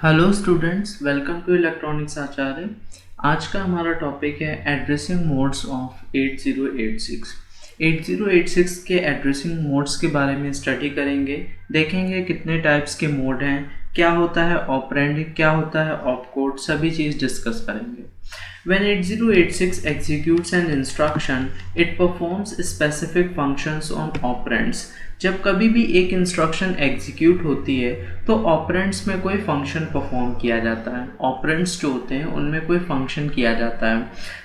Hello students, welcome to electronics Acharya. आज का हमारा टॉपिक है एड्रेसिंग मोड्स ऑफ 8086। 8086 के एड्रेसिंग मोड्स के बारे में स्टडी करेंगे। देखेंगे कितने टाइप्स के मोड हैं, क्या होता है ऑपरेंड, क्या होता है ऑपकोड, सभी चीज़ डिस्कस करेंगे। When 8086 executes an instruction, it performs specific functions on operands। जब कभी भी एक इंस्ट्रक्शन एग्जीक्यूट होती है तो ऑपरेंड्स में कोई फंक्शन परफॉर्म किया जाता है। ऑपरेंड्स जो होते हैं उनमें कोई फंक्शन किया जाता है।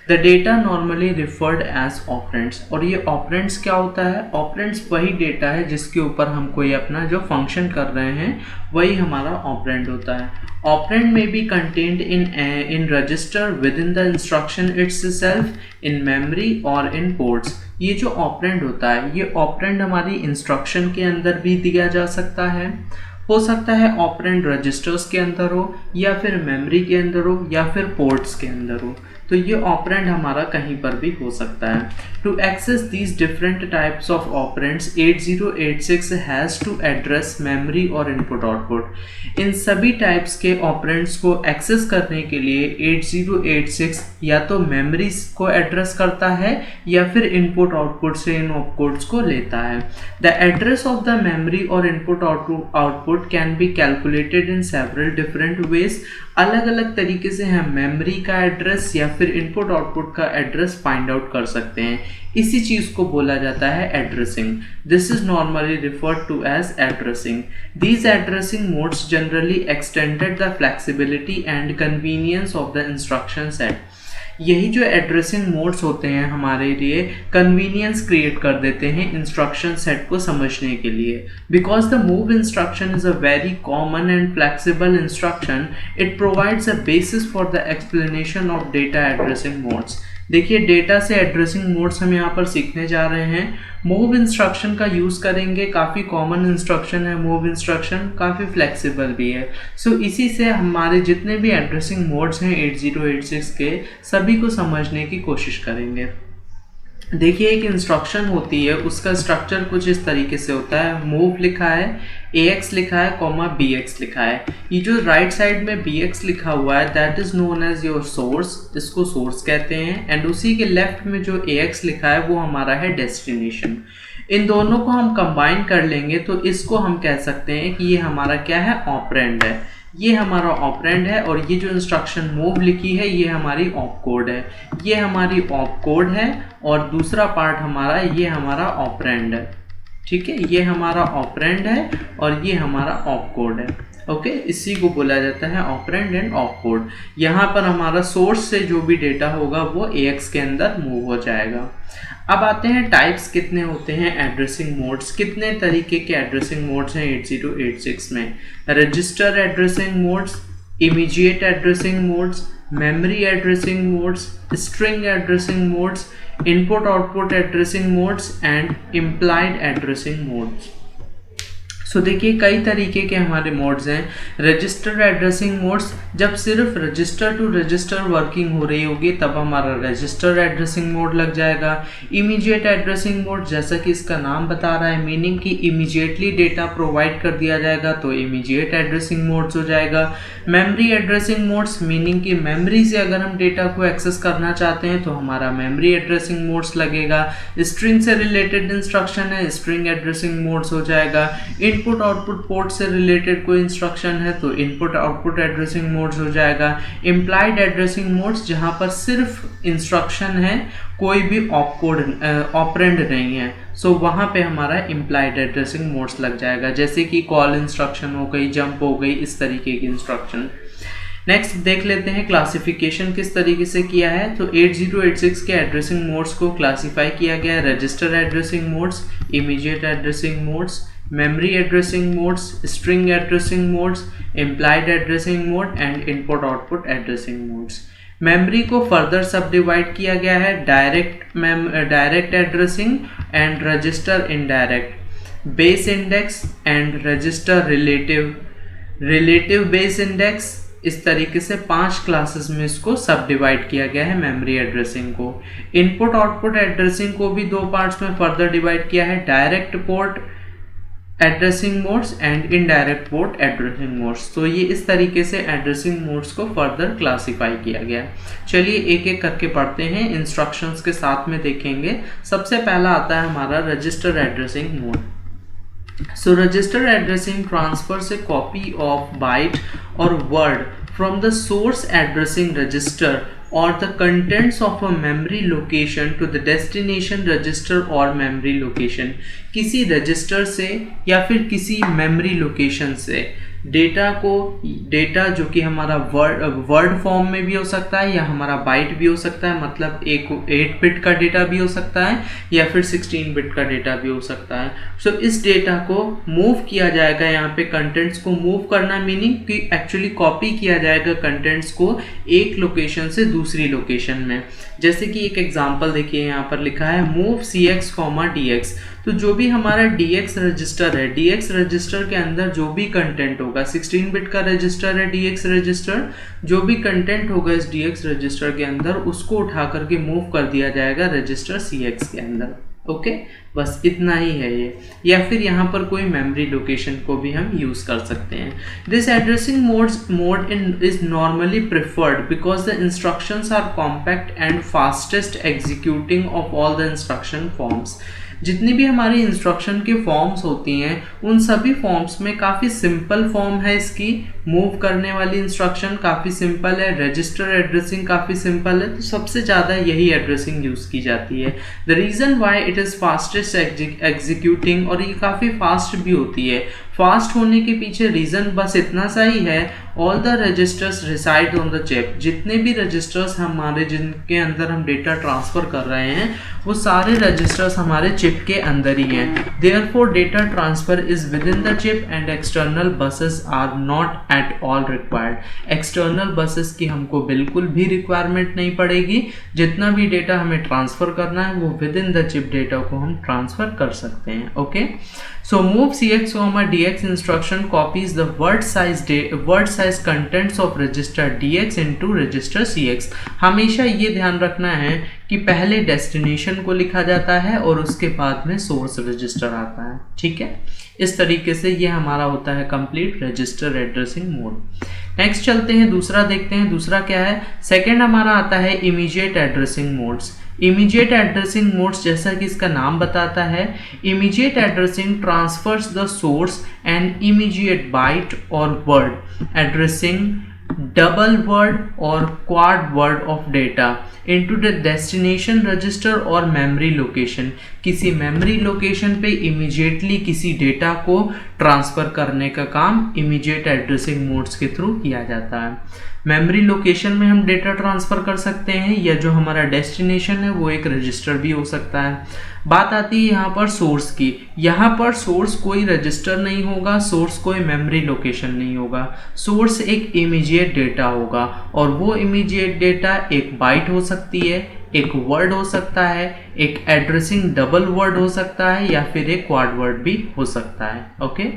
The data normally referred as operands. और ये ऑपरेंड्स क्या होता है? ऑपरेंड्स वही डेटा है जिसके ऊपर हम कोई अपना जो फंक्शन कर रहे हैं वही हमारा ऑपरेंड होता है। ऑपरेंड में be contained in register within the instruction itself, in memory और इन पोर्ट्स। ये जो ऑपरेंड होता है ये ऑपरेंड हमारी इंस्ट्रक्शन के अंदर भी दिया जा सकता है। हो सकता है ऑपरेंड रजिस्टर्स के अंदर हो या फिर मेमोरी के अंदर हो या फिर पोर्ट्स के अंदर हो, तो ये ऑपरेंड हमारा कहीं पर भी हो सकता है। To access these different types of operands 8086 has to address memory और इनपुट आउटपुट। इन सभी टाइप्स के ऑपरेंड्स को एक्सेस करने के लिए 8086 या तो मेमोरी को एड्रेस करता है या फिर इनपुट आउटपुट से इन ऑपकोड्स को लेता है। The address of the memory और input output can be calculated in several different ways. अलग अलग तरीके से हम मेमोरी का एड्रेस या फिर इनपुट आउटपुट का एड्रेस फाइंड आउट कर सकते हैं। इसी चीज़ को बोला जाता है addressing. This is normally referred to as addressing. These addressing modes generally extended the flexibility and convenience of the instruction set। यही जो एड्रेसिंग मोड्स होते हैं हमारे लिए कन्वीनियंस क्रिएट कर देते हैं इंस्ट्रक्शन सेट को समझने के लिए। Because the move instruction is a very common and flexible instruction, it provides a basis for the explanation of data addressing modes. देखिए, डेटा से एड्रेसिंग मोड्स हम यहाँ पर सीखने जा रहे हैं। मूव इंस्ट्रक्शन का यूज़ करेंगे, काफ़ी कॉमन इंस्ट्रक्शन है मूव इंस्ट्रक्शन, काफ़ी फ्लेक्सिबल भी है। सो इसी से हमारे जितने भी एड्रेसिंग मोड्स हैं 8086 के सभी को समझने की कोशिश करेंगे। देखिए, एक इंस्ट्रक्शन होती है, उसका स्ट्रक्चर कुछ इस तरीके से होता है। मूव लिखा है, AX लिखा है, कॉमा BX लिखा है। ये जो राइट साइड में BX लिखा हुआ है that is known as your source, इसको सोर्स कहते हैं। एंड उसी के लेफ्ट में जो AX लिखा है वो हमारा है डेस्टिनेशन। इन दोनों को हम कंबाइन कर लेंगे तो इसको हम कह सकते हैं कि ये हमारा क्या है, ऑपरेंड है। ये हमारा ऑपरेंड है और ये जो इंस्ट्रक्शन मूव लिखी है ये हमारी ऑपकोड है। ये हमारी ऑपकोड है और दूसरा पार्ट हमारा ये हमारा ऑपरेंड है। ठीक है, ये हमारा ऑपरेंड है और ये हमारा ऑपकोड है। ओके, इसी को बोला जाता है ऑपरेंड एंड ऑपकोड। यहाँ पर हमारा सोर्स से जो भी डेटा होगा वो AX के अंदर मूव हो जाएगा। अब आते हैं टाइप्स कितने होते हैं एड्रेसिंग मोड्स, कितने तरीके के एड्रेसिंग मोड्स हैं 8086 में। Register addressing modes, immediate addressing modes, memory addressing modes, string addressing modes, input output addressing modes and implied addressing modes. So देखिए, कई तरीके के हमारे मोड्स हैं। रजिस्टर एड्रेसिंग मोड्स, जब सिर्फ रजिस्टर टू रजिस्टर वर्किंग हो रही होगी तब हमारा रजिस्टर एड्रेसिंग मोड लग जाएगा। इमीडिएट एड्रेसिंग मोड, जैसा कि इसका नाम बता रहा है, मीनिंग कि इमीडिएटली डेटा प्रोवाइड कर दिया जाएगा तो इमीडिएट एड्रेसिंग मोड्स हो जाएगा। मेमोरी एड्रेसिंग मोड्स, मीनिंग कि मेमोरी से अगर हम डेटा को एक्सेस करना चाहते हैं तो हमारा मेमोरी एड्रेसिंग मोड्स लगेगा। स्ट्रिंग से रिलेटेड इंस्ट्रक्शन है, स्ट्रिंग एड्रेसिंग मोड्स हो जाएगा। इनपुट आउटपुट पोर्ट से रिलेटेड कोई इंस्ट्रक्शन है तो इनपुट आउटपुट एड्रेसिंग मोड्स हो जाएगा। इम्प्लाइड एड्रेसिंग मोड्स, जहां पर सिर्फ इंस्ट्रक्शन है, कोई भी ऑपरेंड नहीं है, सो वहां पे हमारा इम्प्लाइड एड्रेसिंग मोड्स लग जाएगा। जैसे कि कॉल इंस्ट्रक्शन हो गई, जंप हो गई, इस तरीके की इंस्ट्रक्शन। नेक्स्ट देख लेते हैं क्लासिफिकेशन किस तरीके से किया है। तो 8086 के एड्रेसिंग मोड्स को क्लासिफाई किया गया है। Register addressing modes, immediate addressing modes, memory addressing modes, string addressing modes, implied addressing mode and input output addressing modes. Memory को फर्दर सब डिवाइड किया गया है, direct addressing and register indirect, base index and register relative base index. इस तरीके से 5 classes में इसको सब डिवाइड किया गया है मेमोरी एड्रेसिंग को। इनपुट आउटपुट एड्रेसिंग को भी 2 पार्ट्स में फर्दर डिवाइड किया है, direct port addressing modes and indirect port addressing modes. तो ये इस तरीके से एड्रेसिंग मोड्स को फर्दर क्लासिफाई किया गया। चलिए एक एक करके पढ़ते हैं, इंस्ट्रक्शंस के साथ में देखेंगे। सबसे पहला आता है हमारा register addressing mode. So register addressing transfers a copy of byte और word from the source addressing register or the contents of a memory location to the destination register or memory location। किसी register से या फिर किसी memory location से data जो कि हमारा वर्ड फॉर्म में भी हो सकता है या हमारा बाइट भी हो सकता है, मतलब एक 8 बिट का डेटा भी हो सकता है या फिर 16 बिट का डेटा भी हो सकता है। सो इस डेटा को मूव किया जाएगा, यहाँ पे कंटेंट्स को मूव करना मीनिंग कि एक्चुअली कॉपी किया जाएगा कंटेंट्स को एक लोकेशन से दूसरी लोकेशन में। जैसे कि एक एग्जांपल देखिए, यहाँ पर लिखा है मूव CX, DX। तो जो भी हमारा DX रजिस्टर है, DX रजिस्टर के अंदर जो भी कंटेंट होगा, 16 बिट का रजिस्टर है DX रजिस्टर, जो भी कंटेंट होगा इस DX रजिस्टर के अंदर उसको उठा करके मूव कर दिया जाएगा रजिस्टर CX के अंदर। ओके, बस इतना ही है ये। या फिर यहाँ पर कोई मेमोरी लोकेशन को भी हम यूज कर सकते हैं। This addressing mode is normally preferred because the instructions are compact and fastest executing of all the instruction forms. जितनी भी हमारी इंस्ट्रक्शन की फॉर्म्स होती हैं उन सभी फॉर्म्स में काफ़ी सिंपल फॉर्म है इसकी, मूव करने वाली इंस्ट्रक्शन काफ़ी सिंपल है, रजिस्टर एड्रेसिंग काफ़ी सिंपल है, तो सबसे ज़्यादा यही एड्रेसिंग यूज़ की जाती है। The reason why it is fastest executing, और ये काफ़ी फास्ट भी होती है। फास्ट होने के पीछे रीज़न बस इतना सा ही है, all the registers reside on the chip. जितने भी रजिस्टर्स हमारे जिनके अंदर हम डेटा ट्रांसफ़र कर रहे हैं वो सारे रजिस्टर्स हमारे चिप के अंदर ही हैं। Therefore data transfer is within the chip and external buses are not at all required. External buses की हमको बिल्कुल भी रिक्वायरमेंट नहीं पड़ेगी। जितना भी डेटा हमें ट्रांसफ़र करना है वो with in the chip data को हम ट्रांसफ़र कर सकते हैं। Okay, so move CX, DX instruction copies the word size contents of register DX into register CX। हमेशा ये ध्यान रखना है कि पहले डेस्टिनेशन को लिखा जाता है और उसके बाद में सोर्स रजिस्टर आता है। ठीक है, इस तरीके से ये हमारा होता है complete register addressing mode. Next चलते हैं, दूसरा देखते हैं। दूसरा क्या है? सेकेंड हमारा आता है immediate addressing modes. Immediate addressing modes, जैसा कि इसका नाम बताता है, immediate addressing transfers the source and immediate byte और वर्ड एड्रेसिंग डबल वर्ड और quad word of data into the destination register और मेमोरी लोकेशन। किसी मेमोरी लोकेशन पे इमीडिएटली किसी डेटा को ट्रांसफ़र करने का काम इमीडिएट एड्रेसिंग मोड्स के थ्रू किया जाता है। मेमोरी लोकेशन में हम डेटा ट्रांसफ़र कर सकते हैं या जो हमारा डेस्टिनेशन है वो एक रजिस्टर भी हो सकता है। बात आती है यहाँ पर सोर्स की। यहाँ पर सोर्स कोई रजिस्टर नहीं होगा, सोर्स कोई मेमोरी लोकेशन नहीं होगा। सोर्स एक इमीडिएट डेटा होगा और वो इमीडिएट डेटा एक बाइट हो सकती है, एक वर्ड हो सकता है, एक एड्रेसिंग डबल वर्ड हो सकता है या फिर एक क्वाड वर्ड भी हो सकता है। Okay,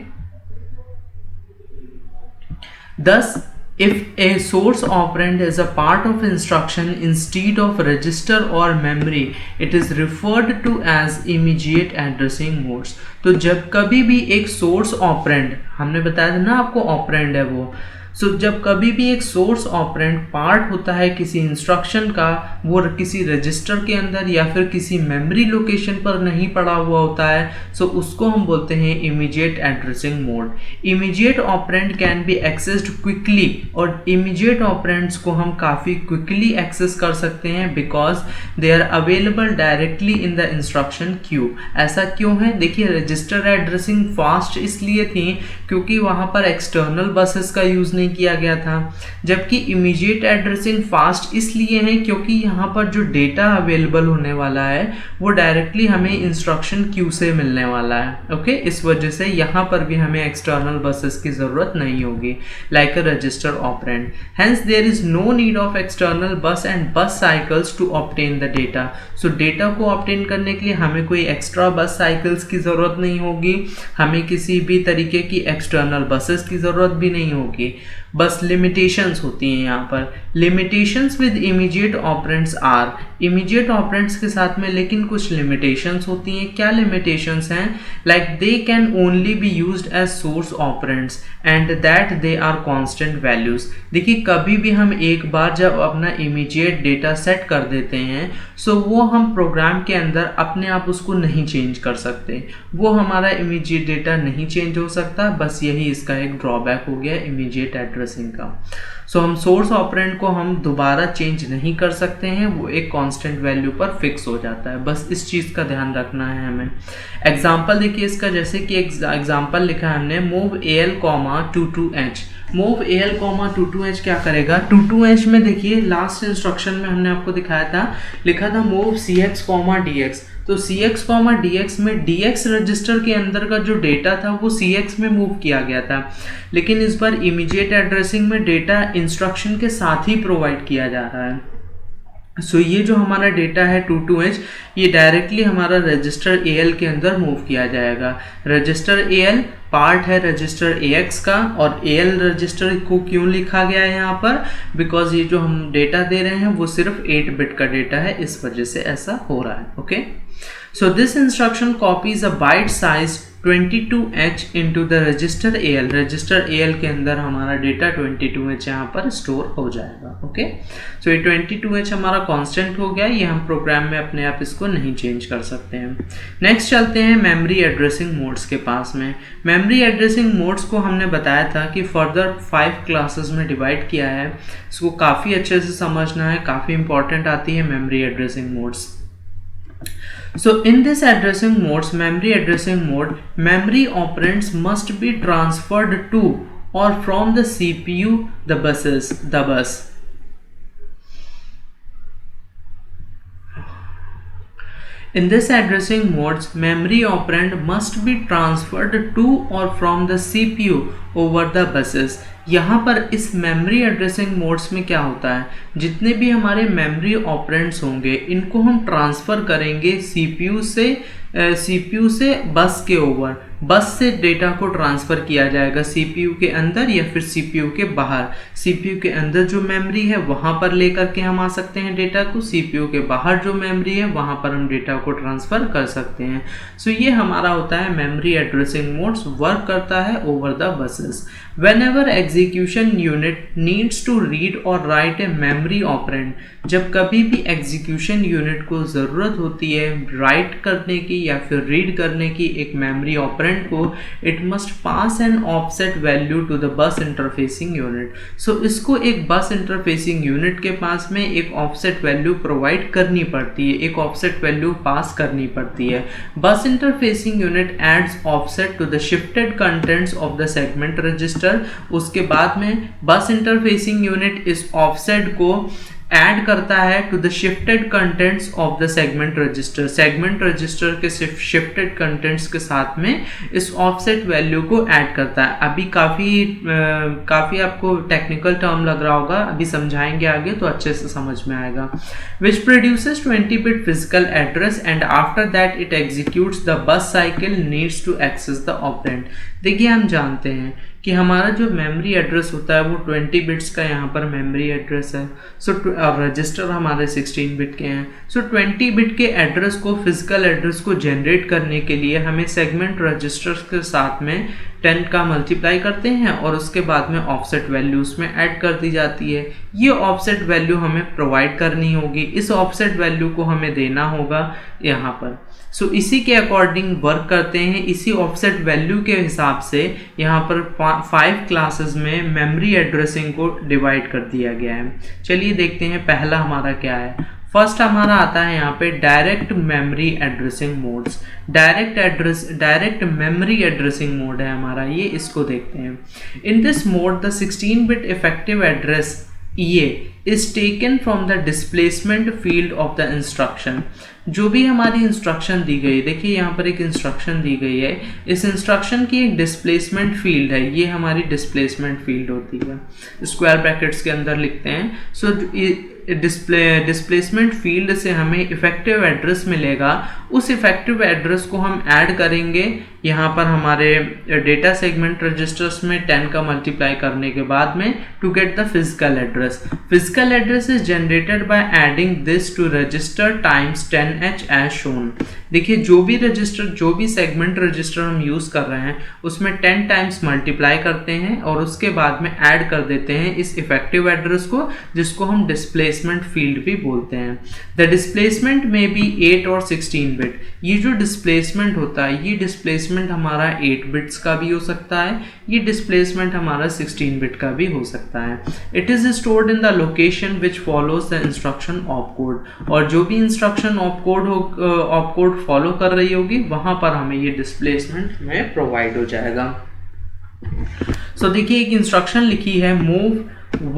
thus if a source operand is a part of instruction instead of register or memory, it is referred to as immediate addressing modes। तो जब कभी भी एक सोर्स ऑपरेंड, हमने बताया था ना आपको ऑपरेंड है वो, जब कभी भी एक सोर्स ऑपरेंड पार्ट होता है किसी इंस्ट्रक्शन का, वो किसी रजिस्टर के अंदर या फिर किसी मेमोरी लोकेशन पर नहीं पड़ा हुआ होता है, उसको हम बोलते हैं immediate addressing mode. Immediate operand can be accessed quickly, और इमीडिएट ऑपरेंड्स को हम काफ़ी क्विकली एक्सेस कर सकते हैं because they are available directly in the instruction queue. ऐसा क्यों है? देखिए, रजिस्टर एड्रेसिंग फास्ट इसलिए थी क्योंकि वहाँ पर एक्सटर्नल बसेस का यूज़ नहीं किया गया था, जबकि इमीडिएट एड्रेसिंग फास्ट इसलिए है क्योंकि यहाँ पर जो डेटा अवेलेबल होने वाला है वो डायरेक्टली हमें इंस्ट्रक्शन क्यू से मिलने वाला है। ओके, इस वजह से यहाँ पर भी हमें एक्सटर्नल बसेस की ज़रूरत नहीं होगी like a register operand. Hence there is no need of external bus and bus cycles to obtain the data. Data को ऑब्टेन करने के लिए हमें कोई एक्स्ट्रा बस साइकिल्स की ज़रूरत नहीं होगी, हमें किसी भी तरीके की एक्सटर्नल बसेस की ज़रूरत भी नहीं होगी। बस लिमिटेशंस होती हैं यहाँ पर। Limitations with immediate operands are, immediate operands के साथ में लेकिन कुछ लिमिटेशंस होती हैं। क्या लिमिटेशंस हैं? Like they can only be used as source operands and that they are constant values. देखिए कभी भी हम एक बार जब अपना इमीडिएट डेटा सेट कर देते हैं सो वो हम प्रोग्राम के अंदर अपने आप उसको नहीं चेंज कर सकते, वो हमारा इमीडिएट डेटा नहीं चेंज हो सकता। बस यही इसका एक ड्रॉबैक हो गया इमीडिएट एड्रेसिंग का। सो हम सोर्स ऑपरेंड को हम दोबारा चेंज नहीं कर सकते हैं, वो एक कांस्टेंट वैल्यू पर फिक्स हो जाता है। बस इस चीज़ का ध्यान रखना है हमें। एग्जाम्पल देखिए इसका, जैसे कि एग्जाम्पल लिखा है हमने move AL, 22H। Move AL, 22H क्या करेगा? 22H में देखिए लास्ट इंस्ट्रक्शन में हमने आपको दिखाया था, लिखा था मूव CX, DX। तो CX, DX में DX रजिस्टर के अंदर का जो डेटा था वो CX में मूव किया गया था, लेकिन इस बार इमीडिएट एड्रेसिंग में डेटा इंस्ट्रक्शन के साथ ही प्रोवाइड किया जा रहा है। सो ये जो हमारा डेटा है 22H, ये डायरेक्टली हमारा रजिस्टर AL के अंदर मूव किया जाएगा। रजिस्टर AL पार्ट है रजिस्टर AX का, और AL रजिस्टर को क्यों लिखा गया है यहाँ पर? बिकॉज ये जो हम डेटा दे रहे हैं वो सिर्फ 8 बिट का डेटा है, इस वजह से ऐसा हो रहा है। Okay, so this instruction copies a byte size 22H into the register AL। Register AL के अंदर हमारा डेटा 22H यहाँ पर स्टोर हो जाएगा। ओके, सो ये 22H हमारा कांस्टेंट हो गया, ये हम प्रोग्राम में अपने आप इसको नहीं चेंज कर सकते हैं। नेक्स्ट चलते हैं मेमोरी एड्रेसिंग मोड्स के पास में। मेमोरी एड्रेसिंग मोड्स को हमने बताया था कि फर्दर 5 क्लासेस में डिवाइड किया है, इसको काफ़ी अच्छे से समझना है, काफ़ी इंपॉर्टेंट आती है memory addressing modes. So in this addressing modes, memory addressing mode, memory operands must be transferred to or from the CPU, the bus. In this addressing modes, memory operand must be transferred to or from the CPU over the buses। यहाँ पर इस memory addressing modes में क्या होता है, जितने भी हमारे मेमोरी ऑपरेंड्स होंगे इनको हम ट्रांसफ़र करेंगे CPU से बस के ओवर। बस से डेटा को ट्रांसफ़र किया जाएगा CPU के अंदर या फिर CPU के बाहर। CPU के अंदर जो मेमोरी है वहाँ पर लेकर के हम आ सकते हैं डेटा को, CPU के बाहर जो मेमोरी है वहाँ पर हम डेटा को ट्रांसफ़र कर सकते हैं। सो ये हमारा होता है मेमोरी एड्रेसिंग मोड्स, वर्क करता है over the buses. Whenever execution unit needs to read or write a memory operand, जब कभी भी एग्जीक्यूशन यूनिट को ज़रूरत होती है राइट करने की या फिर रीड करने की एक मेमोरी ऑपरेंड को, it must pass an offset value to the bus interfacing unit. So इसको एक बस इंटरफेसिंग यूनिट के पास में एक ऑफसेट वैल्यू प्रोवाइड करनी पड़ती है, एक ऑफसेट वैल्यू पास करनी पड़ती है। Bus interfacing unit adds offset to the shifted contents of the segment register. उसके बाद में बस इंटरफेसिंग यूनिट इस ऑफसेट को ऐड करता है to the shifted contents of the segment register. Segment register के शिफ्टेड कंटेंट्स के साथ में इस ऑफसेट वैल्यू को ऐड करता है। अभी काफ़ी आपको टेक्निकल टर्म लग रहा होगा, अभी समझाएंगे आगे तो अच्छे से समझ में आएगा। Which produces 20 bit physical address and after that it executes the bus cycle needs to access the operand. देखिए हम जानते हैं कि हमारा जो मेमोरी एड्रेस होता है वो 20 बिट्स का यहाँ पर मेमोरी एड्रेस है। सो रजिस्टर हमारे 16 बिट के हैं। सो 20 बिट के एड्रेस को, फिजिकल एड्रेस को जनरेट करने के लिए हमें सेगमेंट रजिस्टर्स के साथ में 10 का मल्टीप्लाई करते हैं और उसके बाद में ऑफसेट वैल्यू उसमें ऐड कर दी जाती है। ये ऑफसेट वैल्यू हमें प्रोवाइड करनी होगी, इस ऑफसेट वैल्यू को हमें देना होगा यहाँ पर। सो इसी के अकॉर्डिंग वर्क करते हैं, इसी ऑफसेट वैल्यू के हिसाब से यहाँ पर 5 क्लासेस में मेमोरी एड्रेसिंग को डिवाइड कर दिया गया है। चलिए देखते हैं पहला हमारा क्या है। फर्स्ट हमारा आता है यहाँ पे direct memory addressing modes. Direct memory addressing mode है हमारा ये, इसको देखते हैं। इन this mode the 16 bit effective address EA is taken from the displacement field of the instruction। जो भी हमारी इंस्ट्रक्शन दी गई, देखिए यहाँ पर एक इंस्ट्रक्शन दी गई है, इस इंस्ट्रक्शन की एक डिस्प्लेसमेंट फील्ड है, ये हमारी डिस्प्लेसमेंट फील्ड होती है, स्क्वायर ब्रैकेट्स के अंदर लिखते हैं। सो डिस्प्लेसमेंट फील्ड से हमें इफेक्टिव एड्रेस मिलेगा, उस इफेक्टिव एड्रेस को हम ऐड करेंगे यहाँ पर हमारे डेटा सेगमेंट रजिस्टर्स में 10 का मल्टीप्लाई करने के बाद में to get the physical address. Physical address is generated by adding this to register times 10h as shown. देखिए जो भी रजिस्टर, जो भी सेगमेंट रजिस्टर हम यूज कर रहे हैं उसमें 10 टाइम्स मल्टीप्लाई करते हैं और उसके बाद में ऐड कर देते हैं इस इफेक्टिव एड्रेस को, जिसको हम डिस्प्लेसमेंट फील्ड भी बोलते हैं. द डिस्प्लेसमेंट में बी 8 और 16 बिट. ये जो डिस्प्लेसमेंट होता है, ये डिस्प्लेसमेंट हमारा 8 बिट्स का भी हो सकता है, ये डिस्प्लेसमेंट हमारा 16 बिट का भी हो सकता है. It is stored in the location which follows the instruction op code. और जो भी इंस्ट्रक्शन ऑप कोड फॉलो कर रही होगी वहां पर हमें ये डिस्प्लेसमेंट में प्रोवाइड हो जाएगा. सो देखिए एक इंस्ट्रक्शन लिखी है मूव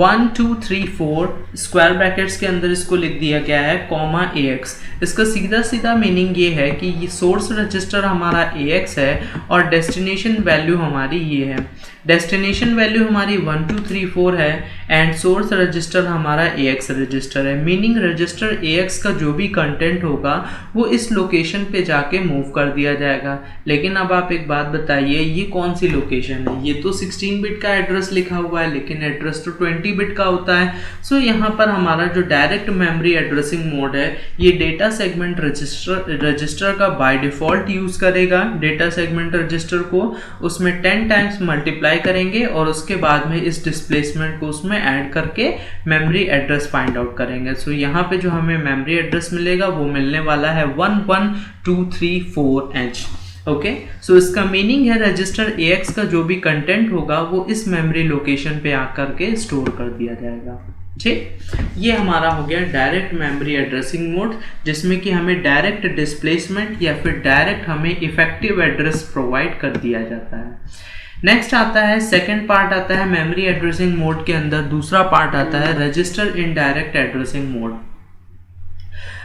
1 2 3 4 स्क्वायर ब्रैकेट्स के अंदर इसको लिख दिया गया है कॉमा AX. इसका सीधा सीधा मीनिंग ये है कि ये सोर्स रजिस्टर हमारा AX है और डेस्टिनेशन वैल्यू हमारी ये है. डेस्टिनेशन वैल्यू हमारी 1 2 3 4 है एंड सोर्स रजिस्टर हमारा AX रजिस्टर है. मीनिंग रजिस्टर AX का जो भी कंटेंट होगा वो इस लोकेशन पे जाके मूव कर दिया जाएगा. लेकिन अब आप एक बात बताइए, ये कौन सी लोकेशन है? ये तो 16 बिट का एड्रेस लिखा हुआ है लेकिन एड्रेस तो 20 बिट का होता है. सो यहाँ पर हमारा जो डायरेक्ट मेमोरी एड्रेसिंग मोड है ये डेटा सेगमेंट रजिस्टर का बाय डिफॉल्ट यूज करेगा. डेटा सेगमेंट रजिस्टर को उसमें 10 टाइम्स मल्टीप्लाई करेंगे और उसके बाद में इस डिस्प्लेसमेंट को उसमें ऐड करके मेमोरी एड्रेस फाइंड आउट करेंगे. सो यहाँ पे जो हमें मेमोरी एड्रेस मिलेगा वो मिलने वाला है 11234H. ओके, सो इसका मीनिंग है रजिस्टर AX का जो भी कंटेंट होगा वो इस मेमोरी लोकेशन पे आकर के स्टोर कर दिया जाएगा. ठीक, ये हमारा हो गया डायरेक्ट मेमोरी एड्रेसिंग मोड, जिसमें कि हमें डायरेक्ट डिस्प्लेसमेंट या फिर डायरेक्ट हमें इफेक्टिव एड्रेस प्रोवाइड कर दिया जाता है. नेक्स्ट आता है सेकंड पार्ट आता है मेमोरी एड्रेसिंग मोड के अंदर. दूसरा पार्ट आता है register indirect addressing mode.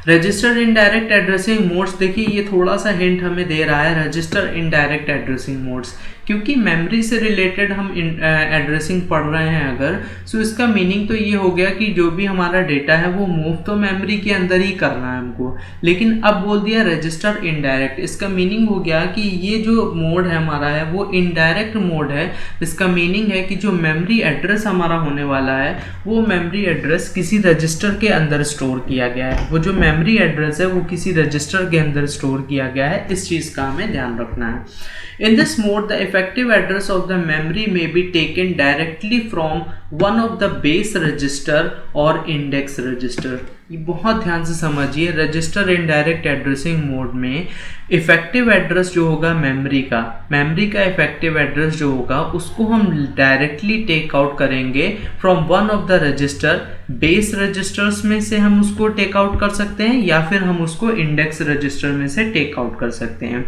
Register indirect addressing modes, देखिए ये थोड़ा सा हिंट हमें दे रहा है रजिस्टर इनडायरेक्ट एड्रेसिंग मोड्स, क्योंकि मेमोरी से रिलेटेड हम एड्रेसिंग पढ़ रहे हैं अगर, सो इसका मीनिंग तो ये हो गया कि जो भी हमारा डेटा है वो मूव तो मेमोरी के अंदर ही करना है हमको, लेकिन अब बोल दिया रजिस्टर इनडायरेक्ट. इसका मीनिंग हो गया कि ये जो मोड है हमारा है वो इनडायरेक्ट मोड है. इसका मीनिंग है कि जो मेमोरी एड्रेस हमारा होने वाला है वो मेमोरी एड्रेस किसी रजिस्टर के अंदर स्टोर किया गया है. वो जो मेमोरी एड्रेस है वो किसी रजिस्टर के अंदर स्टोर किया गया है. इस चीज़ का हमें ध्यान रखना है. In this mode, the effective address of the memory may be taken directly from one of the base register or index register. ये बहुत ध्यान से समझिए, रजिस्टर इनडायरेक्ट एड्रेसिंग मोड में इफेक्टिव एड्रेस जो होगा मेमोरी का इफेक्टिव एड्रेस जो होगा उसको हम डायरेक्टली टेक आउट करेंगे from one of the register. Base registers में से हम उसको टेक आउट कर सकते हैं या फिर हम उसको इंडेक्स रजिस्टर में से टेक आउट कर सकते हैं.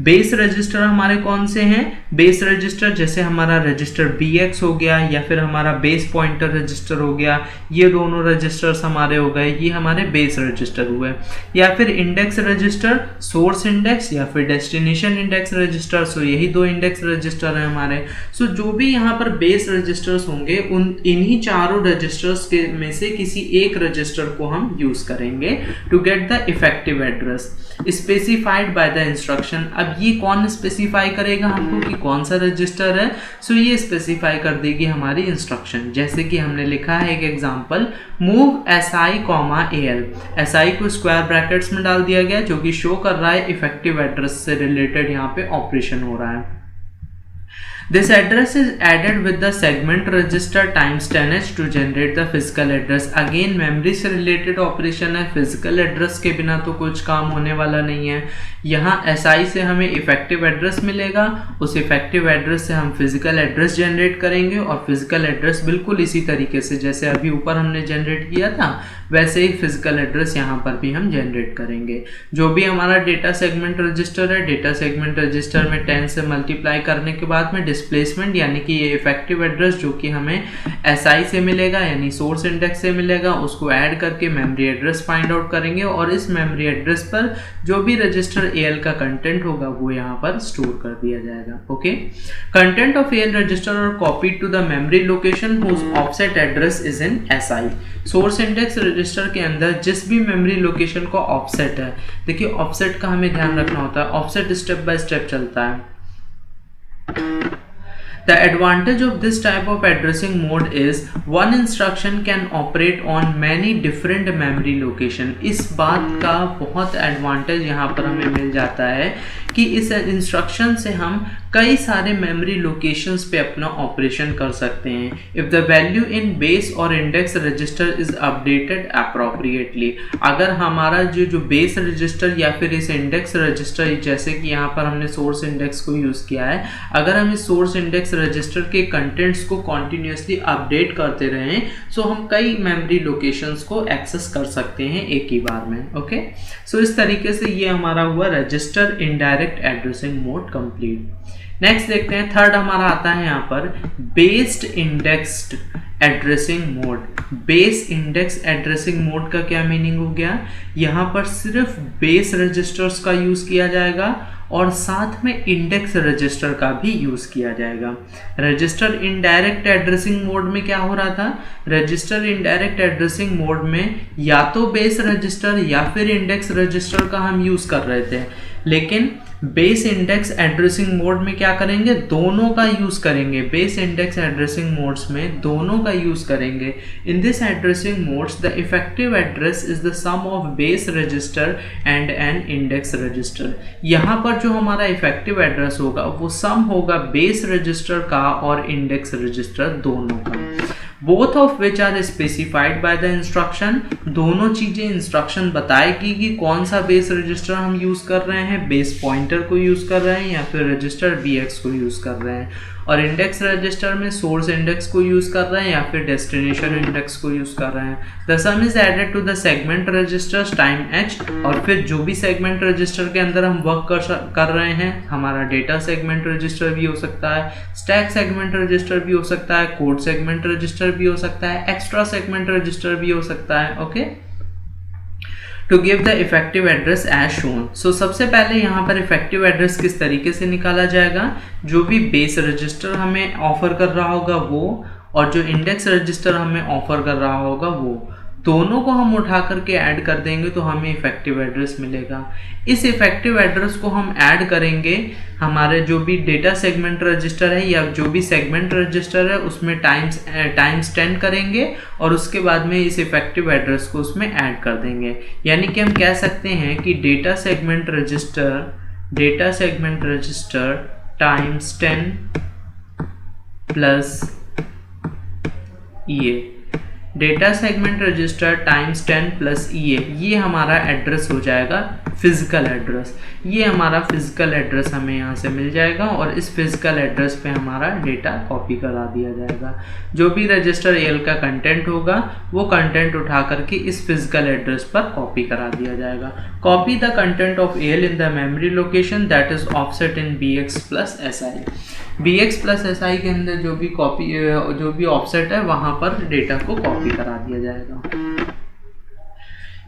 बेस रजिस्टर हमारे कौन से हैं? बेस रजिस्टर जैसे हमारा रजिस्टर BX हो गया या फिर हमारा बेस पॉइंटर रजिस्टर हो गया, ये दोनों रजिस्टर्स हमारे हो गए, ये हमारे बेस रजिस्टर हुए. या फिर इंडेक्स रजिस्टर, सोर्स इंडेक्स या फिर डेस्टिनेशन इंडेक्स रजिस्टर. सो यही दो इंडेक्स रजिस्टर हैं हमारे. सो जो भी यहाँ पर बेस रजिस्टर्स होंगे उन इन्हीं चारों रजिस्टर्स के में से किसी एक रजिस्टर को हम यूज करेंगे to get the effective address specified by the instruction. अब ये कौन स्पेसिफाई करेगा हमको कि कौन सा रजिस्टर है? सो ये स्पेसिफाई कर देगी हमारी इंस्ट्रक्शन. जैसे कि हमने लिखा है एक example, move SI, AL. SI को स्क्वायर ब्रैकेट्स में डाल दिया गया जो कि शो कर रहा है इफेक्टिव एड्रेस से रिलेटेड यहाँ पे ऑपरेशन हो रहा है. This address is added with the segment register times 10h to generate the physical address. Again memory से related operation है, physical address के बिना तो कुछ काम होने वाला नहीं है. यहाँ SI से हमें effective address मिलेगा, उस effective address से हम physical address generate करेंगे और physical address बिल्कुल इसी तरीके से जैसे अभी ऊपर हमने generate किया था वैसे ही physical address यहाँ पर भी हम generate करेंगे. जो भी हमारा data segment register है, data segment register में 10 से multiply करने के बाद में डिस्प्लेसमेंट यानी कि ये इफेक्टिव एड्रेस जो कि हमें SI से मिलेगा यानी सोर्स इंडेक्स से मिलेगा, उसको ऐड करके मेमोरी एड्रेस फाइंड आउट करेंगे और इस मेमोरी एड्रेस पर जो भी रजिस्टर AL का कंटेंट होगा वो यहाँ पर स्टोर कर दिया जाएगा। Okay, content of AL register और copied to the memory location whose offset address is in SI। Source index register के अंदर जिस भी मेमोरी लोकेशन का ऑफसेट है, देखिए ऑफसेट का हमें ध्यान रखना होता है, ऑफसेट स्टेप बाय स्टेप चलता है। The advantage of this type of addressing mode is one instruction can operate on many different memory location। इस बात का बहुत एडवांटेज यहाँ पर हमें मिल जाता है कि इस इंस्ट्रक्शन से हम कई सारे मेमोरी लोकेशंस पे अपना ऑपरेशन कर सकते हैं। If the value in base और index register is updated appropriately, अगर हमारा जो बेस रजिस्टर या फिर इस इंडेक्स रजिस्टर, जैसे कि यहाँ पर हमने सोर्स इंडेक्स को यूज़ किया है, अगर हम इस सोर्स इंडेक्स रजिस्टर के कंटेंट्स को कॉन्टिन्यूसली अपडेट करते रहें सो हम कई मेमोरी लोकेशंस को एक्सेस कर सकते हैं एक ही बार में। ओके, सो इस तरीके से ये हमारा हुआ register indirect addressing mode complete. Next देखते हैं, थर्ड हमारा आता है यहाँ पर based indexed addressing mode. Base index addressing mode का क्या मीनिंग हो गया, यहाँ पर सिर्फ बेस रजिस्टर्स का यूज किया जाएगा और साथ में इंडेक्स रजिस्टर का भी यूज किया जाएगा। रजिस्टर इनडायरेक्ट एड्रेसिंग मोड में क्या हो रहा था, रजिस्टर इनडायरेक्ट एड्रेसिंग मोड में या तो बेस रजिस्टर या फिर इंडेक्स रजिस्टर का हम यूज कर रहे थे, लेकिन बेस इंडेक्स एड्रेसिंग मोड में क्या करेंगे, दोनों का यूज करेंगे। बेस इंडेक्स एड्रेसिंग मोड्स में दोनों का यूज करेंगे। In this addressing modes the effective address is the sum of base register and an index register. यहाँ पर जो हमारा इफेक्टिव एड्रेस होगा वो सम होगा बेस रजिस्टर का और इंडेक्स रजिस्टर दोनों का। Both of which are specified by the instruction, दोनों चीजें इंस्ट्रक्शन बताएगी कि कौन सा बेस रजिस्टर हम यूज कर रहे हैं, बेस पॉइंटर को यूज कर रहे हैं या फिर रजिस्टर BX को यूज कर रहे हैं, और इंडेक्स रजिस्टर में सोर्स इंडेक्स को यूज कर रहे हैं या फिर डेस्टिनेशन इंडेक्स को यूज कर रहे हैं। The sum is added to the segment registers time H, और फिर जो भी सेगमेंट रजिस्टर के अंदर हम वर्क कर रहे हैं, हमारा डेटा सेगमेंट रजिस्टर भी हो सकता है, स्टैक सेगमेंट रजिस्टर भी हो सकता है, कोड सेगमेंट रजिस्टर भी हो सकता है, एक्स्ट्रा सेगमेंट रजिस्टर भी हो सकता है। Okay, to give the effective address as shown. So सबसे पहले यहाँ पर इफेक्टिव एड्रेस किस तरीके से निकाला जाएगा, जो भी बेस रजिस्टर हमें ऑफर कर रहा होगा वो और जो इंडेक्स रजिस्टर हमें ऑफर कर रहा होगा वो, दोनों को हम उठा करके ऐड कर देंगे तो हमें इफेक्टिव एड्रेस मिलेगा। इस इफेक्टिव एड्रेस को हम ऐड करेंगे हमारे जो भी डेटा सेगमेंट रजिस्टर है या जो भी सेगमेंट रजिस्टर है उसमें टाइम्स 10 करेंगे और उसके बाद में इस इफेक्टिव एड्रेस को उसमें ऐड कर देंगे। यानी कि हम कह सकते हैं कि data segment register times 10 plus EA, data segment register times 10 plus EA, ये हमारा एड्रेस हो जाएगा फिजिकल एड्रेस। ये हमारा फिजिकल एड्रेस हमें यहाँ से मिल जाएगा और इस फिजिकल एड्रेस पे हमारा डेटा कॉपी करा दिया जाएगा। जो भी रजिस्टर AL का कंटेंट होगा वो कंटेंट उठा करके इस फिजिकल एड्रेस पर कॉपी करा दिया जाएगा। Copy the content of AL in the memory location that is offset in BX plus SI। BX plus SI के अंदर जो भी ऑफसेट है वहां पर डेटा को कॉपी करा दिया जाएगा।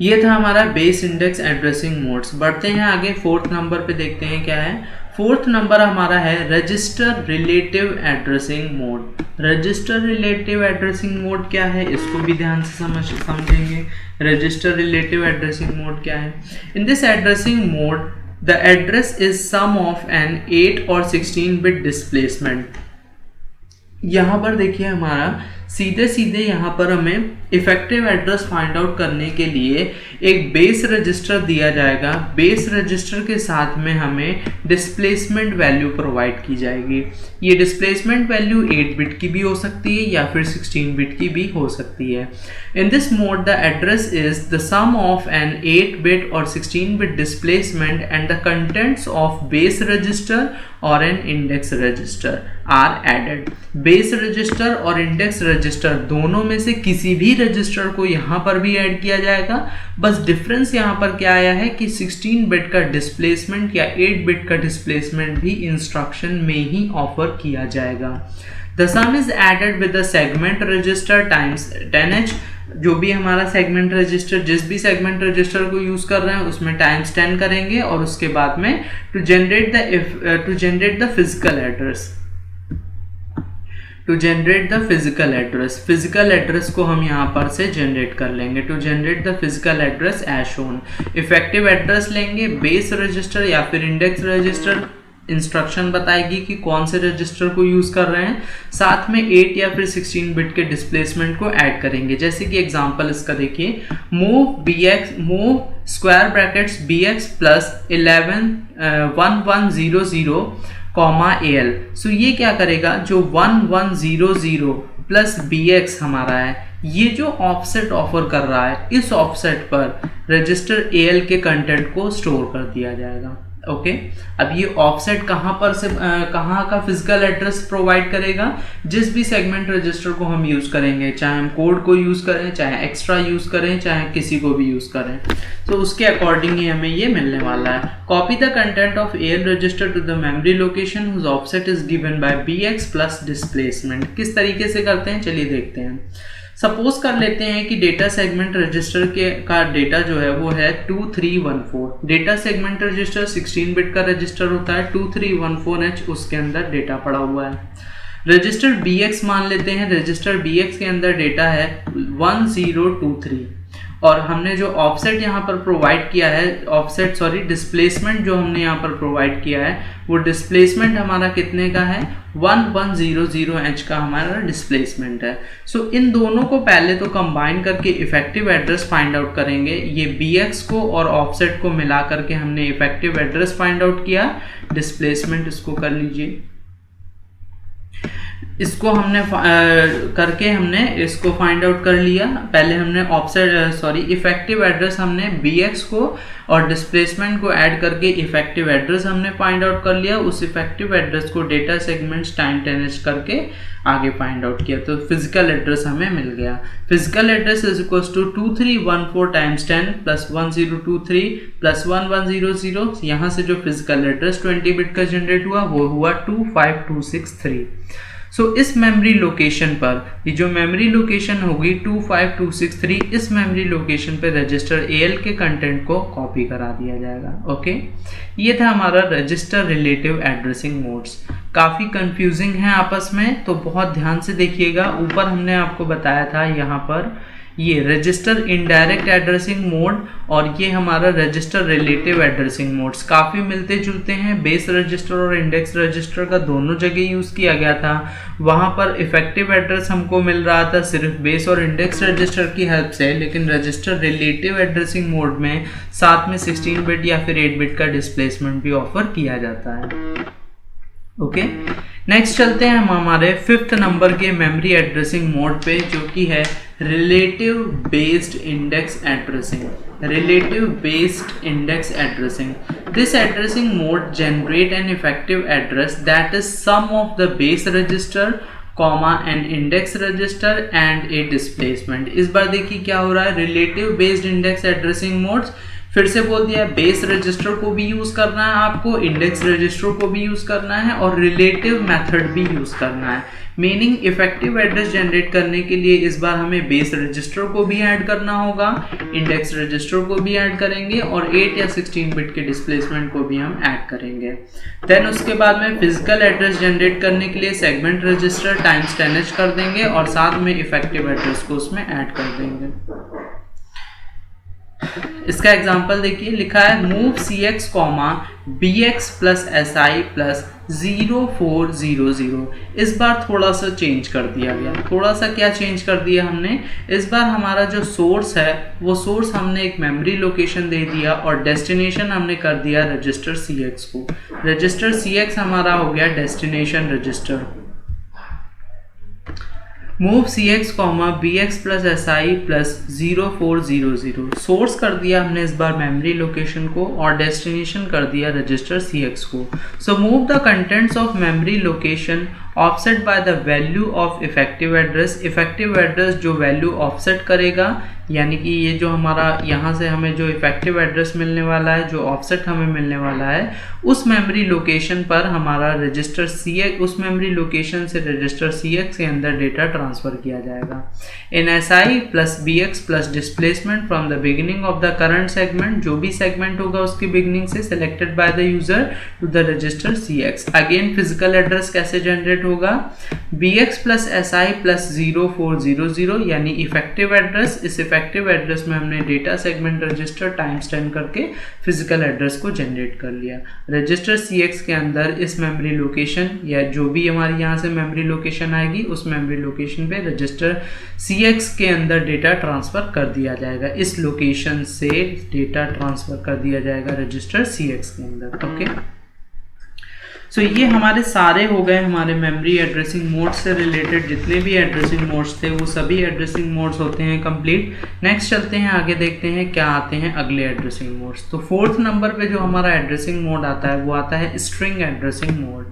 ये था हमारा बेस इंडेक्स एड्रेसिंग मोड्स। बढ़ते हैं आगे, फोर्थ नंबर पे देखते हैं क्या है। फोर्थ नंबर हमारा है register relative addressing mode. Register relative addressing mode क्या है, इसको भी ध्यान से समझेंगे। रजिस्टर रिलेटिव एड्रेसिंग मोड क्या है। In this addressing mode the address is sum of an 8 और 16 बिट डिस्प्लेसमेंट। यहाँ पर देखिए हमारा सीधे यहाँ पर हमें इफेक्टिव एड्रेस फाइंड आउट करने के लिए एक बेस रजिस्टर दिया जाएगा। बेस रजिस्टर के साथ में हमें डिस्प्लेसमेंट वैल्यू प्रोवाइड की जाएगी। ये डिस्प्लेसमेंट वैल्यू 8 बिट की भी हो सकती है या फिर 16 बिट की भी हो सकती है। In this mode the address is the sum of an 8 bit or 16 bit displacement and the contents of base register और an index register are added. Base register और इंडेक्स रजिस्टर दोनों में से किसी भी रजिस्टर को यहाँ पर भी ऐड किया जाएगा। बस डिफरेंस यहाँ पर क्या आया है कि 16 बिट का डिस्प्लेसमेंट या 8 बिट का डिस्प्लेसमेंट भी इंस्ट्रक्शन में ही ऑफर किया जाएगा। The sum is added with the segment register times 10H, जो भी हमारा सेगमेंट रजिस्टर, जिस भी सेगमेंट रजिस्टर को यूज कर रहे हैं उसमें टाइम्स 10 करेंगे और उसके बाद में to generate the physical address, to generate the physical address को हम यहाँ पर से जनरेट कर लेंगे। To generate the physical address as shown, effective address लेंगे, बेस रजिस्टर या फिर इंडेक्स रजिस्टर इंस्ट्रक्शन बताएगी कि कौन से रजिस्टर को यूज कर रहे हैं, साथ में 8 या फिर 16 बिट के डिस्प्लेसमेंट को ऐड करेंगे। जैसे कि एग्जांपल इसका देखिए, move square brackets bx plus 1100 comma AL। सो ये क्या करेगा, जो 1100 प्लस bx हमारा है, ये जो ऑफसेट ऑफर कर रहा है, इस ऑफसेट पर रजिस्टर AL के कंटेंट को स्टोर कर दिया जाएगा। ओके अब ये ऑफसेट कहाँ पर से कहाँ का फिजिकल एड्रेस प्रोवाइड करेगा, जिस भी सेगमेंट रजिस्टर को हम यूज करेंगे, चाहे हम कोड को यूज करें, चाहे एक्स्ट्रा यूज करें, चाहे किसी को भी यूज करें, तो उसके अकॉर्डिंग ही हमें ये मिलने वाला है। Copy the content of AL register to the memory location whose offset is given by bx plus displacement. किस तरीके से करते हैं चलिए देखते हैं। सपोज कर लेते हैं कि डेटा सेगमेंट रजिस्टर का डेटा जो है वो है 2314। डेटा सेगमेंट रजिस्टर 16 बिट का रजिस्टर होता है, 2314H उसके अंदर डेटा पड़ा हुआ है। रजिस्टर BX मान लेते हैं, रजिस्टर BX के अंदर डेटा है 1023 और हमने जो ऑफसेट यहाँ पर प्रोवाइड किया है, डिस्प्लेसमेंट जो हमने यहाँ पर प्रोवाइड किया है, वो डिस्प्लेसमेंट हमारा कितने का है, 1100H का हमारा डिस्प्लेसमेंट है। सो इन दोनों को पहले तो कंबाइन करके इफेक्टिव एड्रेस फाइंड आउट करेंगे। ये BX को और ऑफसेट को मिला करके हमने इफेक्टिव एड्रेस फाइंड आउट किया। डिस्प्लेसमेंट इसको कर लीजिए, इसको हमने करके हमने इसको फाइंड आउट कर लिया। पहले हमने इफेक्टिव एड्रेस हमने BX को और डिस्प्लेसमेंट को ऐड करके इफेक्टिव एड्रेस हमने फाइंड आउट कर लिया। उस इफेक्टिव एड्रेस को डेटा सेगमेंट्स टाइम 10H करके आगे फाइंड आउट किया, तो फिजिकल एड्रेस हमें मिल गया। Physical address is equal to 2314 times 10 plus 1023 plus 1100। यहाँ से जो फिजिकल एड्रेस 20 बिट का जनरेट हुआ वो हुआ 25263। सो इस मेमोरी लोकेशन पर, ये जो मेमोरी लोकेशन होगी 25263, इस मेमोरी लोकेशन पर रजिस्टर AL के कंटेंट को कॉपी करा दिया जाएगा। ओके ये था हमारा रजिस्टर रिलेटिव एड्रेसिंग मोड्स। काफ़ी कंफ्यूजिंग है आपस में, तो बहुत ध्यान से देखिएगा। ऊपर हमने आपको बताया था यहाँ पर ये रजिस्टर इनडायरेक्ट एड्रेसिंग मोड और ये हमारा रजिस्टर रिलेटिव एड्रेसिंग मोड्स काफ़ी मिलते जुलते हैं। बेस रजिस्टर और इंडेक्स रजिस्टर का दोनों जगह यूज़ किया गया था। वहाँ पर इफेक्टिव एड्रेस हमको मिल रहा था सिर्फ बेस और इंडेक्स रजिस्टर की हेल्प से, लेकिन रजिस्टर रिलेटिव एड्रेसिंग मोड में साथ में 16 बिट या फिर 8 बिट का डिस्प्लेसमेंट भी ऑफर किया जाता है। ओके नेक्स्ट चलते हैं हम हमारे 5th नंबर के मेमोरी एड्रेसिंग मोड पे, जो कि है relative based index addressing. Relative based index addressing, this addressing mode generate an effective address that is sum of the base register comma and index register and A displacement. इस बार देखिए क्या हो रहा है, relative based index addressing modes, फिर से बोल दिया बेस रजिस्टर को भी यूज करना है आपको, इंडेक्स रजिस्टर को भी यूज करना है और रिलेटिव मेथड भी यूज करना है। मीनिंग इफेक्टिव एड्रेस जनरेट करने के लिए इस बार हमें बेस रजिस्टर को भी ऐड करना होगा, इंडेक्स रजिस्टर को भी ऐड करेंगे और 8 या 16 बिट के डिस्प्लेसमेंट को भी हम ऐड करेंगे। देन उसके बाद में फिजिकल एड्रेस जनरेट करने के लिए सेगमेंट रजिस्टर टाइम्स 10H कर देंगे और साथ में इफेक्टिव एड्रेस को उसमें ऐड कर देंगे। इसका एग्जांपल देखिए, लिखा है move CX comma BX plus SI plus 0400। इस बार थोड़ा सा चेंज कर दिया गया। थोड़ा सा क्या चेंज कर दिया हमने, इस बार हमारा जो सोर्स है वो सोर्स हमने एक मेमोरी लोकेशन दे दिया और डेस्टिनेशन हमने कर दिया रजिस्टर CX को। रजिस्टर CX हमारा हो गया destination register. Move C X comma B X plus S I plus 0400। Source कर दिया हमने इस बार मेमोरी लोकेशन को और डेस्टिनेशन कर दिया रजिस्टर सी एक्स को। So move the contents of memory location offset by the value of effective address. Effective address जो वैल्यू ऑफसेट करेगा, यानी कि ये जो हमारा यहाँ से हमें जो इफेक्टिव एड्रेस मिलने वाला है, जो ऑफसेट हमें मिलने वाला है, उस मेमोरी लोकेशन पर हमारा रजिस्टर सी एक्स, उस मेमोरी लोकेशन से रजिस्टर सी एक्स के अंदर डेटा ट्रांसफर किया जाएगा। In S I plus B X plus displacement from the beginning of the current segment, जो भी सेगमेंट होगा उसकी बिगिनिंग से selected by the user to the register C X. Again physical address कैसे generate होगा, B X plus S I plus 0400, यानी effective address. इस effective address में हमने data segment register time stamp करके फिजिकल एड्रेस को generate कर लिया। रजिस्टर सी एक्स के अंदर इस मेमोरी लोकेशन या जो भी हमारी यहाँ से मेमोरी लोकेशन आएगी, उस मेमोरी लोकेशन पे रजिस्टर सी एक्स के अंदर डेटा ट्रांसफर कर दिया जाएगा। इस लोकेशन से डेटा ट्रांसफर कर दिया जाएगा रजिस्टर सी एक्स के अंदर। ओके, सो ये हमारे सारे हो गए हमारे मेमोरी एड्रेसिंग मोड से रिलेटेड जितने भी एड्रेसिंग मोड्स थे, वो सभी एड्रेसिंग मोड्स होते हैं कंप्लीट। नेक्स्ट चलते हैं आगे, देखते हैं क्या आते हैं अगले एड्रेसिंग मोड्स। तो फोर्थ नंबर पे जो हमारा एड्रेसिंग मोड आता है वो आता है string addressing mode.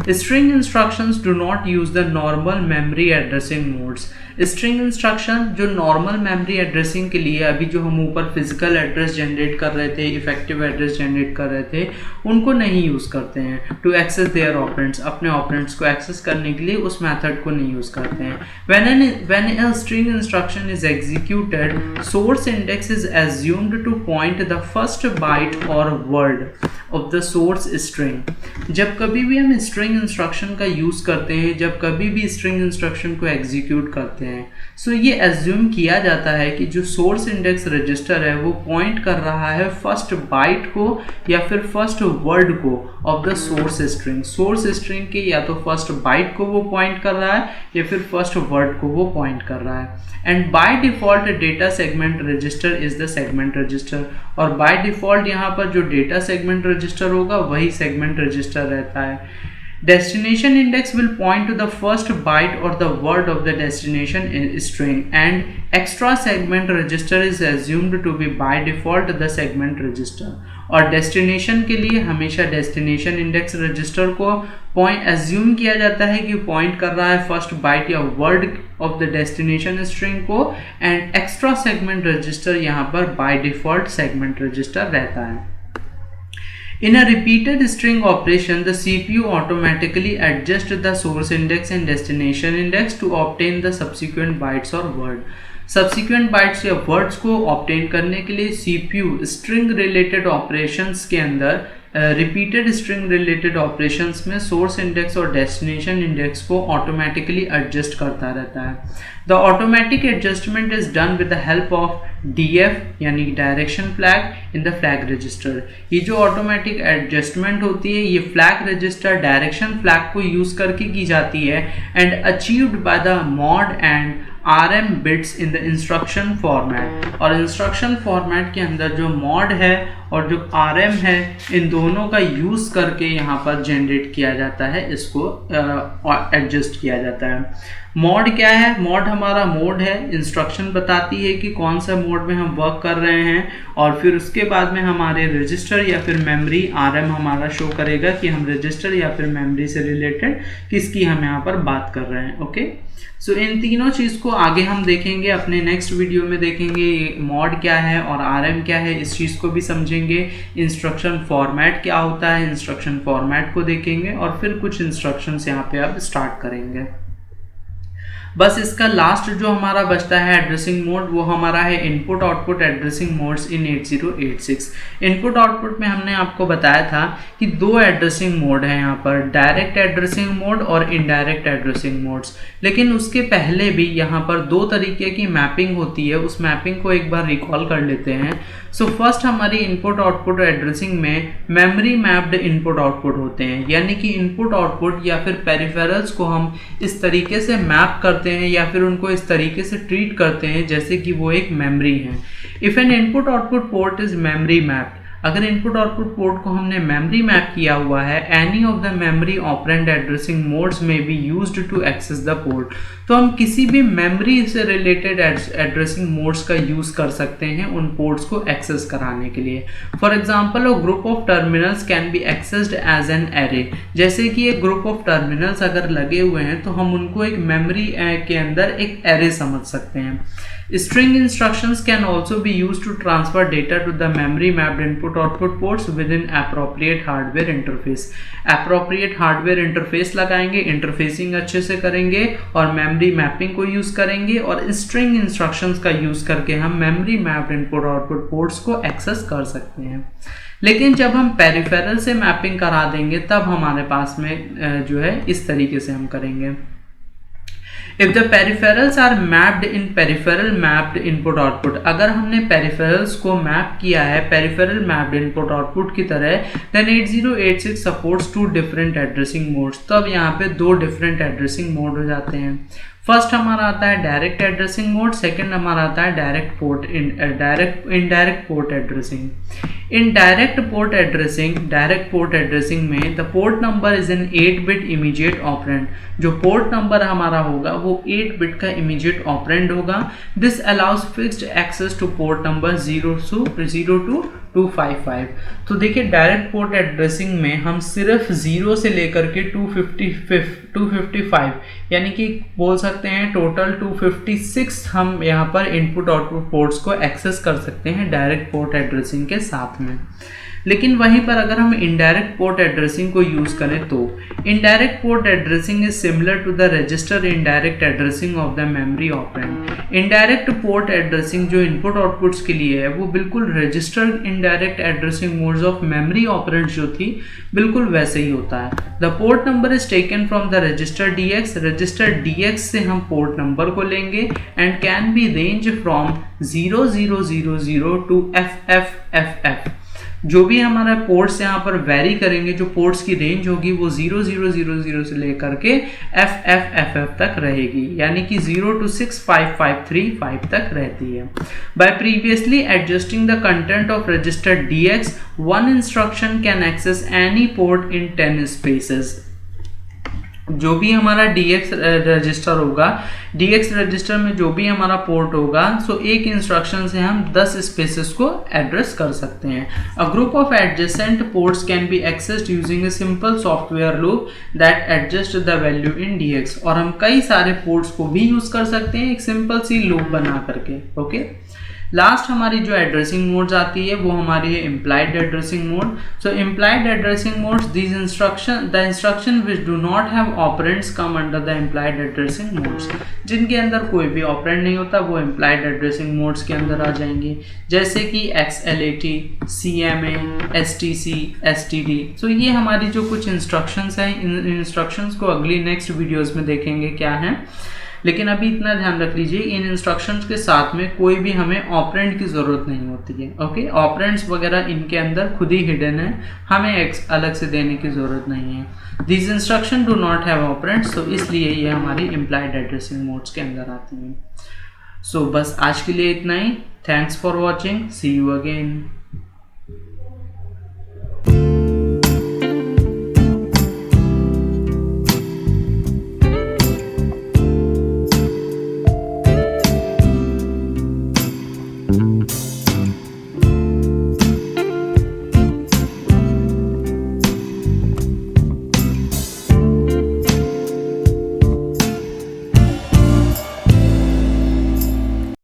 String instructions do not use the normal memory addressing modes. String instruction जो नॉर्मल मेमोरी एड्रेसिंग के लिए अभी जो हम ऊपर फिजिकल एड्रेस जनरेट कर रहे थे, इफेक्टिव एड्रेस जनरेट कर रहे थे, उनको नहीं यूज़ करते हैं टू एक्सेस देयर ऑपरेंड्स। अपने ऑपरेंड्स को एक्सेस करने के लिए उस मेथड को नहीं यूज़ करते हैं। When a string instruction is executed, source index is assumed to point the first byte और word of the source string. जब कभी भी हम स्ट्रिंग इंस्ट्रक्शन का यूज़ करते हैं, जब कभी भी स्ट्रिंग इंस्ट्रक्शन को एग्जीक्यूट करते हैं, सो ये एज्यूम किया जाता है कि जो सोर्स इंडेक्स रजिस्टर है वो पॉइंट कर रहा है फर्स्ट बाइट को या फिर फर्स्ट वर्ड को of the source string. Source string के या तो फर्स्ट बाइट को वो पॉइंट कर रहा है या फिर फर्स्ट वर्ड को वो पॉइंट कर रहा है। And by default data segment register is the segment register, और बाय डिफॉल्ट यहाँ पर जो डेटा सेगमेंट रजिस्टर होगा वही सेगमेंट रजिस्टर रहता है। Destination index will point to the first byte or the word of the destination in string, and extra segment register is assumed to be by default the segment register। और destination के लिए हमेशा destination index register को point assume किया जाता है कि point कर रहा है first byte या word of the destination string को, and extra segment register यहाँ पर by default segment register रहता है। In a repeated string operation, the CPU automatically adjusts the source index and destination index to obtain the subsequent bytes or word। Subsequent bytes या words को obtain करने के लिए CPU string related operations के अंदर repeated string related operations में source index और destination index को ऑटोमेटिकली एडजस्ट करता रहता है। The automatic adjustment is done with the help of DF यानी direction flag in the flag register. ये जो ऑटोमेटिक एडजस्टमेंट होती है ये फ्लैग रजिस्टर डायरेक्शन फ्लैग को यूज करके की जाती है, and achieved by the mod and RM bits in the instruction format. और इंस्ट्रक्शन फॉर्मेट के अंदर जो मॉड है और जो RM है, इन दोनों का यूज करके यहाँ पर जनरेट किया जाता है, इसको एडजस्ट किया जाता है। मॉड क्या है? मॉड हमारा मोड है, इंस्ट्रक्शन बताती है कि कौन सा मोड में हम वर्क कर रहे हैं, और फिर उसके बाद में हमारे रजिस्टर या फिर मेमोरी RM हमारा शो करेगा कि हम रजिस्टर या फिर मेमोरी से रिलेटेड किसकी हम यहाँ पर बात कर रहे हैं। ओके, सो इन तीनों चीज़ को आगे हम देखेंगे, अपने नेक्स्ट वीडियो में देखेंगे मॉड क्या है और RM क्या है, इस चीज़ को भी समझेंगे। इंस्ट्रक्शन फॉर्मेट क्या होता है, इंस्ट्रक्शन फॉर्मेट को देखेंगे, और फिर कुछ इंस्ट्रक्शंस यहाँ पे अब स्टार्ट करेंगे। बस इसका लास्ट जो हमारा बचता है एड्रेसिंग मोड, वो हमारा है इनपुट आउटपुट एड्रेसिंग मोड्स इन 8086। इनपुट आउटपुट में हमने आपको बताया था कि दो एड्रेसिंग मोड है यहाँ पर, डायरेक्ट एड्रेसिंग मोड और इनडायरेक्ट एड्रेसिंग मोड्स। लेकिन उसके पहले भी यहाँ पर दो तरीके की मैपिंग होती है, उस मैपिंग को एक बार रिकॉल कर लेते हैं। सो फर्स्ट हमारी इनपुट आउटपुट एड्रेसिंग में मेमोरी मैप्ड इनपुट आउटपुट होते हैं, यानी कि इनपुट आउटपुट या फिर पेरिफेरल्स को हम इस तरीके से मैप करते हैं या फिर उनको इस तरीके से ट्रीट करते हैं जैसे कि वो एक मेमोरी है। If an input output port is memory mapped, अगर इनपुट आउटपुट पोर्ट को हमने मेमोरी मैप किया हुआ है, any of the memory operand addressing modes में be used to access the port, तो हम किसी भी मेमोरी से रिलेटेड एड्रेसिंग मोड्स का यूज कर सकते हैं उन पोर्ट्स को एक्सेस कराने के लिए। For example a group of terminals can be accessed as an array, जैसे कि एक ग्रुप ऑफ टर्मिनल्स अगर लगे हुए हैं तो हम उनको एक मेमोरी के अंदर एक एरे समझ सकते हैं। String instructions can also be used to transfer data to the memory mapped input output ports within appropriate hardware interface. Appropriate hardware interface लगाएंगे, इंटरफेसिंग अच्छे से करेंगे और मेमोरी मैपिंग को यूज करेंगे और स्ट्रिंग इंस्ट्रक्शंस का यूज करके हम memory mapped input output ports को एक्सेस कर सकते हैं। लेकिन जब हम पेरिफेरल से मैपिंग करा देंगे तब हमारे पास में जो है इस तरीके से हम करेंगे। If the peripherals are mapped in peripheral mapped input output, अगर हमने peripherals को मैप किया है peripheral mapped input output की तरह, then 8086 supports two different addressing modes। तब यहाँ पे दो different addressing mode हो जाते हैं। फर्स्ट हमारा आता है डायरेक्ट एड्रेसिंग मोड, सेकंड हमारा आता है indirect port addressing. Direct port addressing में the port number is an 8 bit immediate operand. जो पोर्ट नंबर हमारा होगा वो 8 बिट का इमीडिएट ऑपरेंड होगा। This allows fixed access to port number 0 to 255। तो देखिए डायरेक्ट पोर्ट एड्रेसिंग में हम सिर्फ 0 से लेकर के 255 यानी कि बोल सकते हैं टोटल 256 हम यहाँ पर इनपुट आउटपुट पोर्ट्स को एक्सेस कर सकते हैं डायरेक्ट पोर्ट एड्रेसिंग के साथ में। लेकिन वहीं पर अगर हम इनडायरेक्ट पोर्ट एड्रेसिंग को यूज करें तो indirect port addressing is similar to the register indirect addressing of the memory operand. Indirect port addressing जो इनपुट आउटपुट्स के लिए है वो बिल्कुल register indirect addressing modes of memory operand जो थी बिल्कुल वैसे ही होता है। The port number is taken from the register DX। Register DX से हम पोर्ट नंबर को लेंगे and can B range from 0000 to FFFF। जो भी हमारा पोर्ट्स यहाँ पर वेरी करेंगे, जो पोर्ट्स की रेंज होगी वो 0000 से लेकर के FFFF तक रहेगी, यानी कि 0 to 65535 तक रहती है। By previously adjusting the content of register DX, one instruction can access any port in 10 spaces. जो भी हमारा DX रजिस्टर होगा, DX रजिस्टर में जो भी हमारा पोर्ट होगा, सो एक इंस्ट्रक्शन से हम 10 स्पेसेस को एड्रेस कर सकते हैं। अ group of adjacent ports can be accessed using a simple software loop that adjust the value in DX। और हम कई सारे पोर्ट्स को भी यूज कर सकते हैं एक सिंपल सी लूप बना करके। ओके, लास्ट हमारी जो एड्रेसिंग मोड्स आती है वो हमारी है implied addressing mode. So implied addressing modes the instruction which do not have operands come under the implied addressing modes. जिनके अंदर कोई भी ऑपरेंड नहीं होता वो इम्प्लाइड एड्रेसिंग मोड्स के अंदर आ जाएंगे, जैसे कि XLAT, CMA, STC, STD। सो ये हमारी जो कुछ इंस्ट्रक्शंस हैं, इन इंस्ट्रक्शंस को अगली नेक्स्ट वीडियोज़ में देखेंगे क्या हैं। लेकिन अभी इतना ध्यान रख लीजिए, इन इंस्ट्रक्शंस के साथ में कोई भी हमें ऑपरेंड की ज़रूरत नहीं होती है। ओके, ऑपरेंड्स वगैरह इनके अंदर खुद ही हिडन है, हमें अलग से देने की ज़रूरत नहीं है। This instruction do not have operands, तो इसलिए ये हमारी इम्प्लाइड एड्रेसिंग मोड्स के अंदर आती हैं। सो बस आज के लिए इतना ही। Thanks for watching, see you again.